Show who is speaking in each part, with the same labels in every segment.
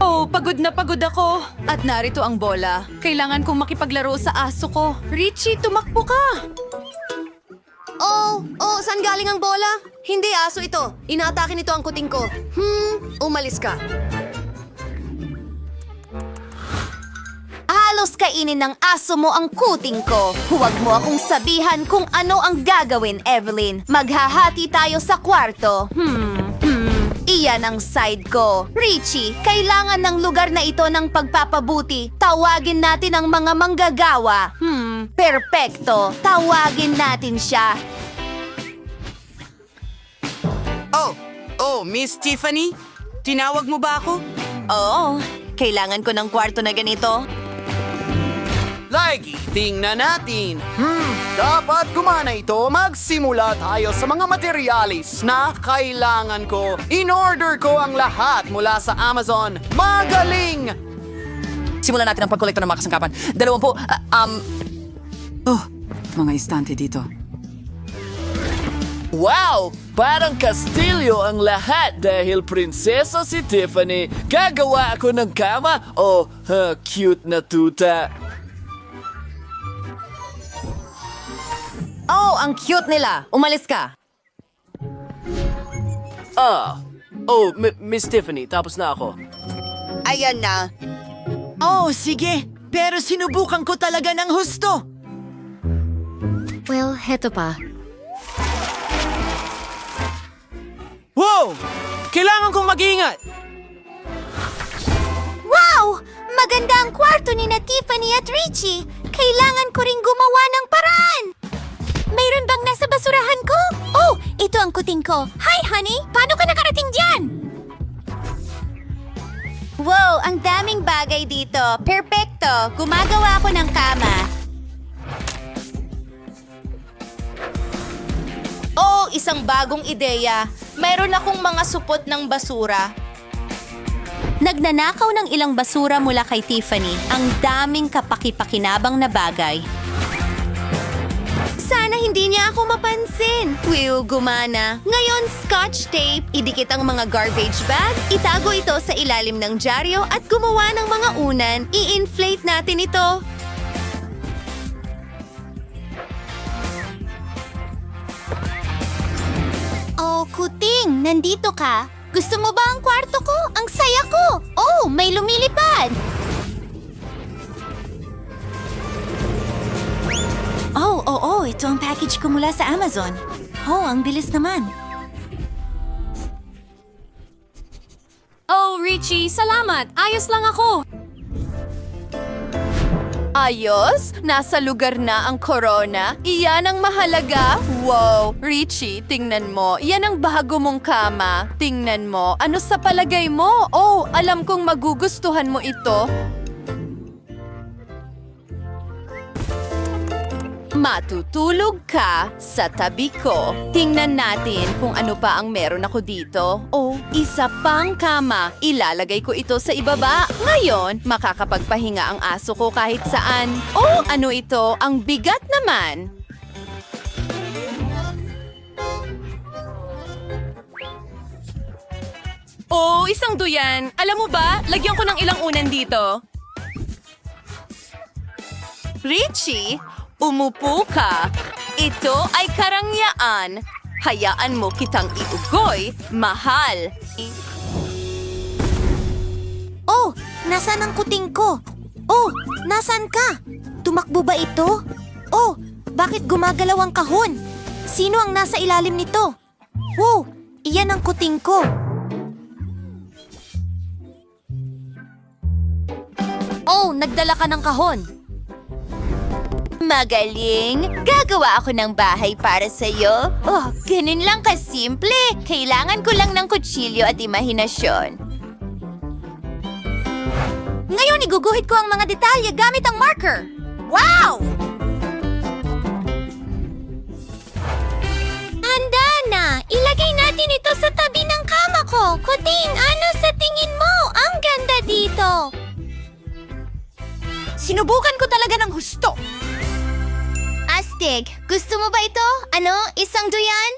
Speaker 1: Oh, pagod na pagod ako. At narito ang bola. Kailangan kong makipaglaro sa aso ko. Richie, tumakbo ka!
Speaker 2: Saan galing ang bola? Hindi aso ito. Inaatake nito ang kuting ko. Umalis ka. Halos kainin ng aso mo ang kuting ko. Huwag mo akong sabihan kung ano ang gagawin, Evelyn. Maghahati tayo sa kwarto. Iyan ang side ko. Richie, kailangan ng lugar na ito ng pagpapabuti. Tawagin natin ang mga manggagawa. Perpekto. Tawagin natin siya.
Speaker 3: Miss Tiffany? Tinawag mo ba ako?
Speaker 2: Oo, kailangan ko ng kwarto na ganito.
Speaker 3: Lagi, tingnan natin. Dapat gumana ito. Magsimula tayo sa mga materialis na kailangan ko. In-order ko ang lahat mula sa Amazon. Magaling!
Speaker 4: Simulan natin ang pagkolekta ng mga kasangkapan. 20, mga istante dito.
Speaker 5: Wow! Parang kastilyo ang lahat dahil prinsesa si Tiffany. Gagawa ako ng kama? Cute na tuta.
Speaker 2: Ang cute nila. Umalis ka.
Speaker 5: Miss Tiffany, tapos na ako.
Speaker 2: Ayan na.
Speaker 6: Sige. Pero sinubukan ko talaga ng husto.
Speaker 7: Well, heto pa.
Speaker 5: Wow! Kailangan kong mag-ingat!
Speaker 2: Wow! Maganda ang kwarto ni na Tiffany at Richie. Kailangan ko ring gumawa ng paraan. Mayroon bang nasa basurahan ko? Ito ang kuting ko. Hi, honey! Paano ka nakarating dyan? Wow! Ang daming bagay dito. Perpekto! Gumagawa ako ng kama. Isang bagong ideya. Mayroon akong mga supot ng basura. Nagnanakaw ng ilang basura mula kay Tiffany. Ang daming kapaki-pakinabang na bagay. Sana hindi niya ako mapansin. Gumana. Ngayon, scotch tape, idikit ang mga garbage bag, itago ito sa ilalim ng dyaryo at gumawa ng mga unan. I-inflate natin ito. Kuting, nandito ka? Gusto mo ba ang kwarto ko? Ang saya ko! May lumilipad! Ito ang package ko mula sa Amazon. Ang bilis naman.
Speaker 1: Richie, salamat. Ayos lang ako.
Speaker 2: Ayos? Nasa lugar na ang corona? Iyan ang mahalaga? Wow! Richie, tingnan mo. Iyan ang bago mong kama. Tingnan mo. Ano sa palagay mo? Alam kong magugustuhan mo ito. Matutulog ka sa tabi ko. Tingnan natin kung ano pa ang meron ako dito. Isa pang kama. Ilalagay ko ito sa ibaba. Ngayon, makakapagpahinga ang aso ko kahit saan. Ano ito? Ang bigat naman.
Speaker 1: Isang duyan. Alam mo ba, lagyan ko ng ilang unan dito.
Speaker 2: Richie, umupo ka. Ito ay karangyaan. Hayaan mo kitang iugoy, mahal. Nasaan ang kuting ko? Nasaan ka? Tumakbo ba ito? Bakit gumagalaw ang kahon? Sino ang nasa ilalim nito? Iyan ang kuting ko. Nagdala ka ng kahon. Magaling! Gagawa ako ng bahay para sa'yo. Ganun lang kasimple. Kailangan ko lang ng kutsilyo at imahinasyon. Ngayon, iguguhit ko ang mga detalye gamit ang marker. Wow! Handa na! Ilagay natin ito sa tabi ng kama ko. Kuting, ano sa tingin mo? Ang ganda dito. Sinubukan ko talaga ng husto. Astig, gusto mo ba ito? Isang duyan?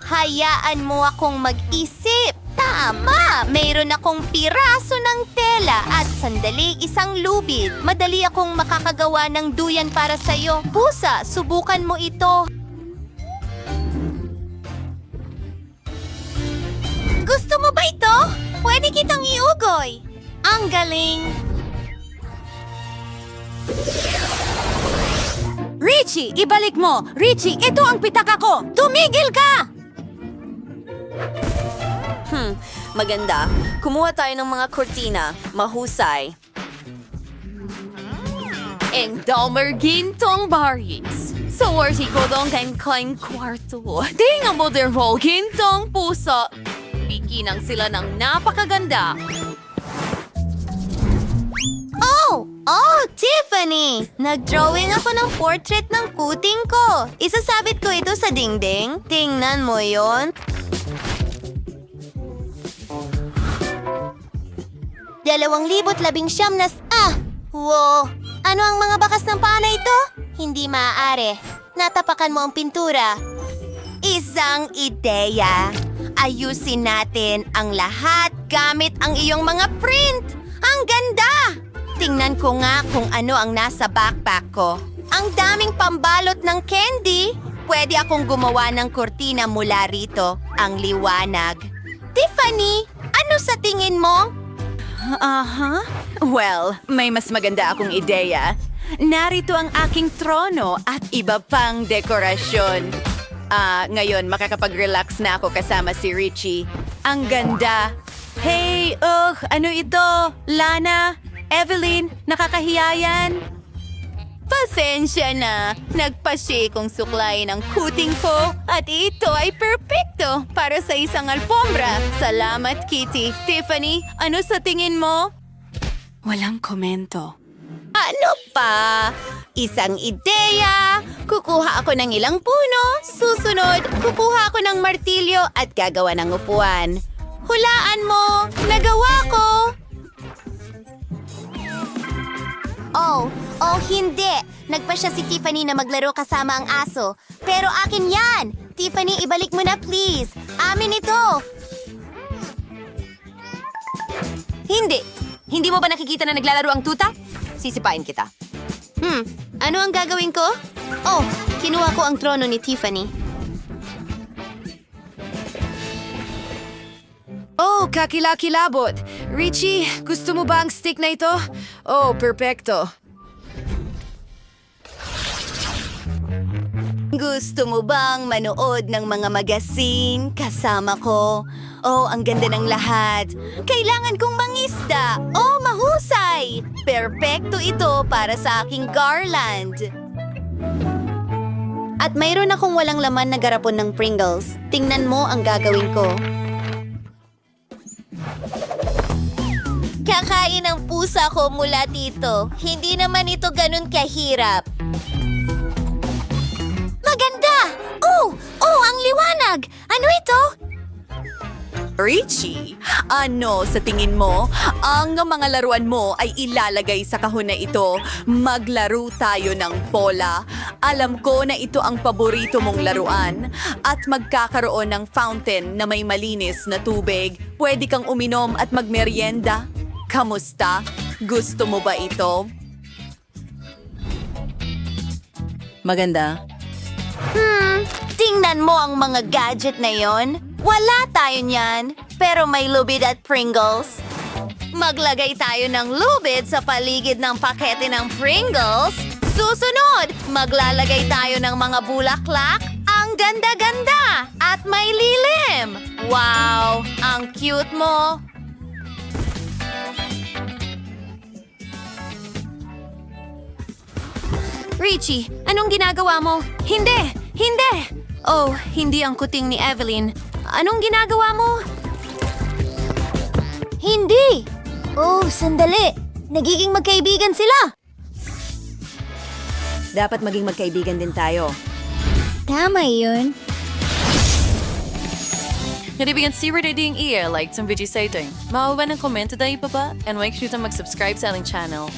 Speaker 2: hayaan mo akong mag-isip. Tama! Mayroon akong piraso ng tela at sandali isang lubid. Madali akong makakagawa ng duyan para sa'yo. Pusa, subukan mo ito. Gusto mo ba ito? Pwede kitang iugoy. Ang galing!
Speaker 1: Richie, ibalik mo! Richie, ito ang pitaka ko! Tumigil ka!
Speaker 2: Maganda. Kumuha tayo ng mga kortina. Mahusay.
Speaker 1: Ang damer gintong baris. Sa ko dong kain kwarto. Tingnan mo der roll gintong puso. Bikinang sila ng napakaganda.
Speaker 2: Oh, Tiffany! Nag-drawing ako ng portrait ng kuting ko. Isasabit ko ito sa dingding. Tingnan mo yon. 2019 na... Wow! Ano ang mga bakas ng paa na ito? Hindi maaari. Natapakan mo ang pintura. Isang ideya. Ayusin natin ang lahat gamit ang iyong mga print. Ang ganda! Tingnan ko nga kung ano ang nasa backpack ko. Ang daming pambalot ng candy. Pwede akong gumawa ng kortina mula rito. Ang liwanag. Tiffany, ano sa tingin mo?
Speaker 1: Well, may mas maganda akong ideya. Narito ang aking trono at iba pang dekorasyon. Ngayon makakapag-relax na ako kasama si Richie. Ang ganda. Hey, ano ito? Lana? Evelyn? Nakakahiya yan? Pasensya na. Nagpasya kong suklayin ang kuting ko at ito ay perpekto para sa isang alpombra. Salamat, Kitty. Tiffany, ano sa tingin mo? Walang komento.
Speaker 2: Ano pa? Isang ideya. Kukuha ako ng ilang puno. Susunod, kukuha ako ng martilyo at gagawa ng upuan. Hulaan mo! Nagawa ko! Oh, hindi. Nagpasya si Tiffany na maglaro kasama ang aso. Pero akin yan! Tiffany, ibalik mo na please. Amin ito. Hindi. Hindi mo ba nakikita na naglalaro ang tuta? Sisipain kita. Ano ang gagawin ko? Oh, kinuha ko ang trono ni Tiffany.
Speaker 1: Oh, kakilakilabot. Richie, gusto mo ba ang stick na ito? Oh, perpekto.
Speaker 2: Gusto mo bang manood ng mga magasin kasama ko? Oh, ang ganda ng lahat. Kailangan kong mangisda. Oh, mahusay! Perpekto ito para sa aking garland. At mayroon akong walang laman na garapon ng Pringles. Tingnan mo ang gagawin ko. Kakain ang pusa ko mula dito. Hindi naman ito ganun kahirap. Maganda! Oh, ang liwanag! Ano ito?
Speaker 1: Richie, ano sa tingin mo? Ang mga laruan mo ay ilalagay sa kahon na ito. Maglaro tayo ng bola. Alam ko na ito ang paborito mong laruan. At magkakaroon ng fountain na may malinis na tubig. Pwede kang uminom at magmerienda. Kamusta? Gusto mo ba ito?
Speaker 4: Maganda.
Speaker 2: Tingnan mo ang mga gadget na yon. Wala tayo niyan, pero may lubid at Pringles. Maglagay tayo ng lubid sa paligid ng pakete ng Pringles. Susunod, maglalagay tayo ng mga bulaklak. Ang ganda-ganda at may lilim. Wow, ang cute mo.
Speaker 1: Richie, anong ginagawa mo? Hindi! Hindi! Oh, hindi ang kuting ni Evelyn. Anong ginagawa mo?
Speaker 2: Hindi! Oh, sandali. Nagiging magkaibigan sila.
Speaker 4: Dapat maging magkaibigan din tayo.
Speaker 2: Tama yun.
Speaker 7: Naribigan si Reading like some video sa ito. Maawa ng komento dahil pa ba? And make sure to mag-subscribe sa aling channel.